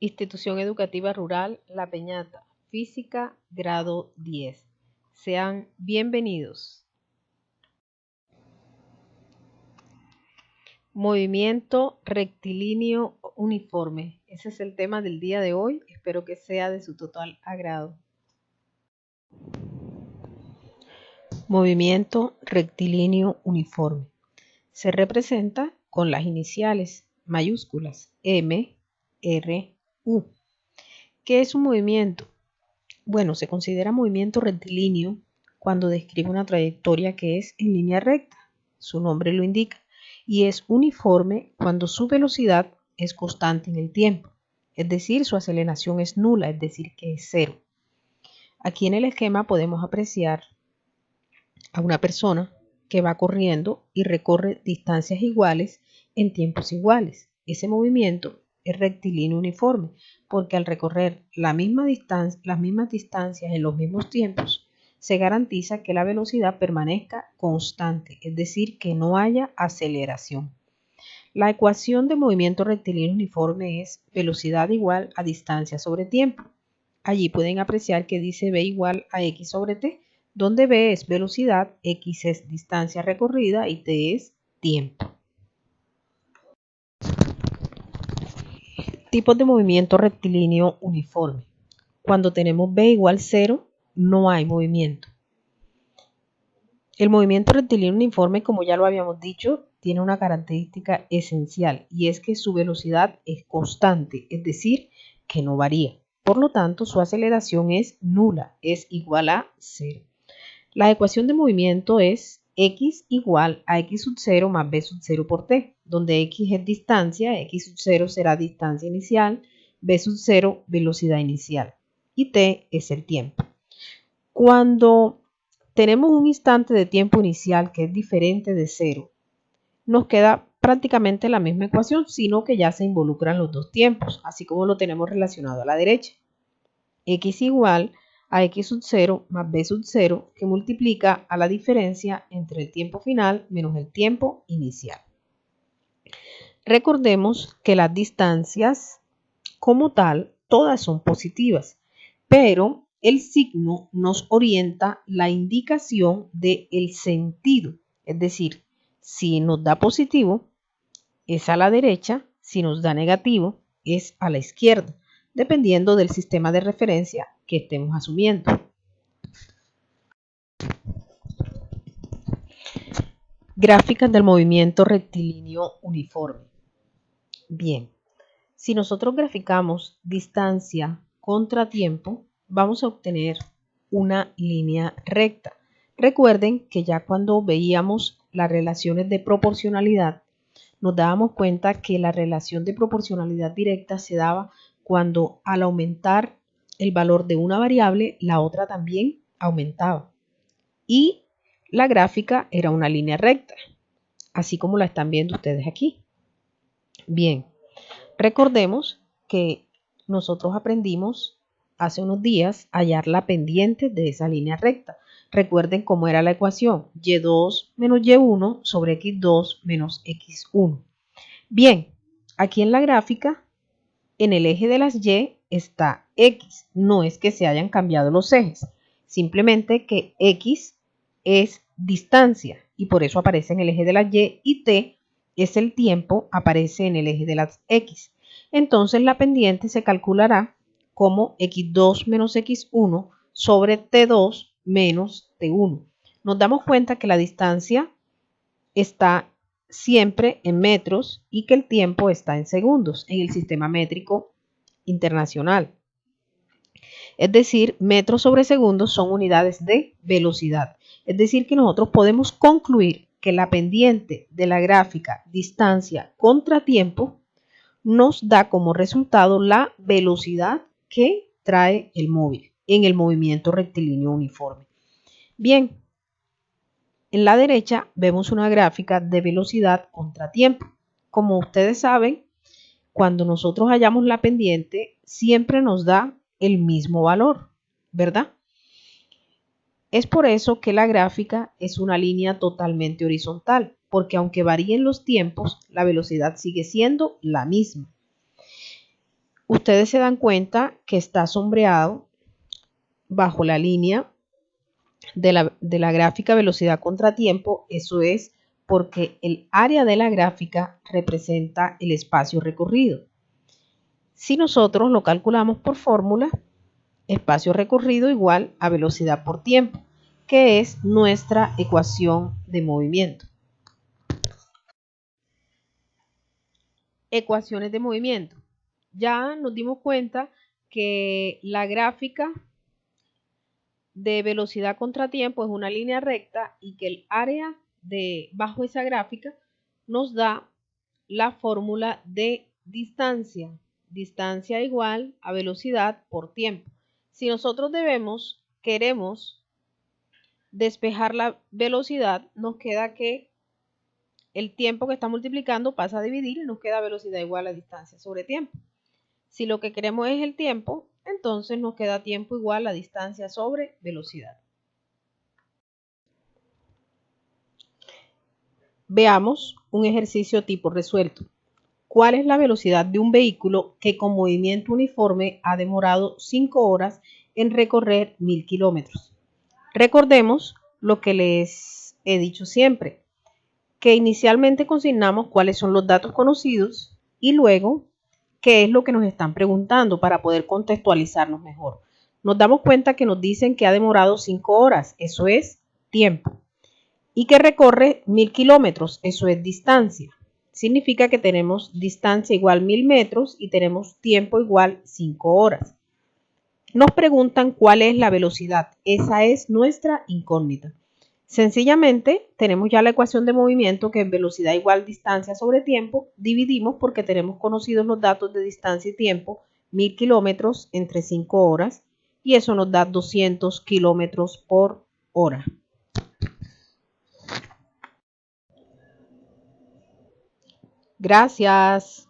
Institución Educativa Rural La Peñata, Física, grado 10. Sean bienvenidos. Movimiento rectilíneo uniforme. Ese es el tema del día de hoy. Espero que sea de su total agrado. Movimiento rectilíneo uniforme. Se representa con las iniciales mayúsculas M, R, U. ¿Qué es un movimiento? Bueno, se considera movimiento rectilíneo cuando describe una trayectoria que es en línea recta, su nombre lo indica, y es uniforme cuando su velocidad es constante en el tiempo, es decir, su aceleración es nula, es decir, que es cero. Aquí en el esquema podemos apreciar a una persona que va corriendo y recorre distancias iguales en tiempos iguales. Ese movimiento es rectilíneo uniforme porque al recorrer las mismas distancias en los mismos tiempos, se garantiza que la velocidad permanezca constante, es decir, que no haya aceleración. La ecuación de movimiento rectilíneo uniforme es velocidad igual a distancia sobre tiempo. Allí pueden apreciar que dice v igual a x sobre t, donde v es velocidad, x es distancia recorrida y t es tiempo. Tipos de movimiento rectilíneo uniforme. Cuando tenemos v igual 0, no hay movimiento. El movimiento rectilíneo uniforme, como ya lo habíamos dicho, tiene una característica esencial y es que su velocidad es constante, es decir, que no varía. Por lo tanto, su aceleración es nula, es igual a 0. La ecuación de movimiento es x igual a x sub 0 más v sub 0 por t, donde x es distancia, x sub 0 será distancia inicial, v sub 0 velocidad inicial y t es el tiempo. Cuando tenemos un instante de tiempo inicial que es diferente de 0, nos queda prácticamente la misma ecuación, sino que ya se involucran los dos tiempos, así como lo tenemos relacionado a la derecha. X igual a x sub 0 más v sub 0, que multiplica a la diferencia entre el tiempo final menos el tiempo inicial. Recordemos que las distancias como tal, todas son positivas, pero el signo nos orienta la indicación del sentido, es decir, si nos da positivo, es a la derecha, si nos da negativo, es a la izquierda, dependiendo del sistema de referencia que estemos asumiendo. Gráficas del movimiento rectilíneo uniforme. Bien, si nosotros graficamos distancia contra tiempo, vamos a obtener una línea recta. Recuerden que ya cuando veíamos las relaciones de proporcionalidad, nos dábamos cuenta que la relación de proporcionalidad directa se daba cuando al aumentar el valor de una variable, la otra también aumentaba. Y la gráfica era una línea recta, así como la están viendo ustedes aquí. Bien, recordemos que nosotros aprendimos hace unos días a hallar la pendiente de esa línea recta. Recuerden cómo era la ecuación, y2 menos y1 sobre x2 menos x1. Bien, aquí en la gráfica, en el eje de las y está x. No es que se hayan cambiado los ejes, simplemente que x es distancia y por eso aparece en el eje de las y t es el tiempo, aparece en el eje de las x. Entonces la pendiente se calculará como x2 menos x1 sobre t2 menos t1. Nos damos cuenta que la distancia está siempre en metros y que el tiempo está en segundos en el sistema métrico internacional. Es decir, metros sobre segundos son unidades de velocidad. Es decir, que nosotros podemos concluir que la pendiente de la gráfica distancia contra tiempo nos da como resultado la velocidad que trae el móvil en el movimiento rectilíneo uniforme. Bien, en la derecha vemos una gráfica de velocidad contra tiempo. Como ustedes saben, cuando nosotros hallamos la pendiente, siempre nos da el mismo valor, ¿verdad? Es por eso que la gráfica es una línea totalmente horizontal, porque aunque varíen los tiempos, la velocidad sigue siendo la misma. Ustedes se dan cuenta que está sombreado bajo la línea de la gráfica velocidad contra tiempo. Eso es porque el área de la gráfica representa el espacio recorrido. Si nosotros lo calculamos por fórmula, espacio recorrido igual a velocidad por tiempo, que es nuestra ecuación de movimiento. Ecuaciones de movimiento. Ya nos dimos cuenta que la gráfica de velocidad contra tiempo es una línea recta y que el área bajo esa gráfica nos da la fórmula de distancia. Distancia igual a velocidad por tiempo. Si nosotros queremos despejar la velocidad, nos queda que el tiempo que está multiplicando pasa a dividir y nos queda velocidad igual a distancia sobre tiempo. Si lo que queremos es el tiempo, entonces nos queda tiempo igual a distancia sobre velocidad. Veamos un ejercicio tipo resuelto. ¿Cuál es la velocidad de un vehículo que con movimiento uniforme ha demorado 5 horas en recorrer 1000 kilómetros? Recordemos lo que les he dicho siempre, que inicialmente consignamos cuáles son los datos conocidos y luego qué es lo que nos están preguntando para poder contextualizarnos mejor. Nos damos cuenta que nos dicen que ha demorado 5 horas, eso es tiempo, y que recorre 1000 kilómetros, eso es distancia. Significa que tenemos distancia igual 1000 metros y tenemos tiempo igual 5 horas. Nos preguntan cuál es la velocidad, esa es nuestra incógnita. Sencillamente tenemos ya la ecuación de movimiento, que es velocidad igual distancia sobre tiempo, dividimos porque tenemos conocidos los datos de distancia y tiempo, 1000 kilómetros entre 5 horas, y eso nos da 200 kilómetros por hora. Gracias.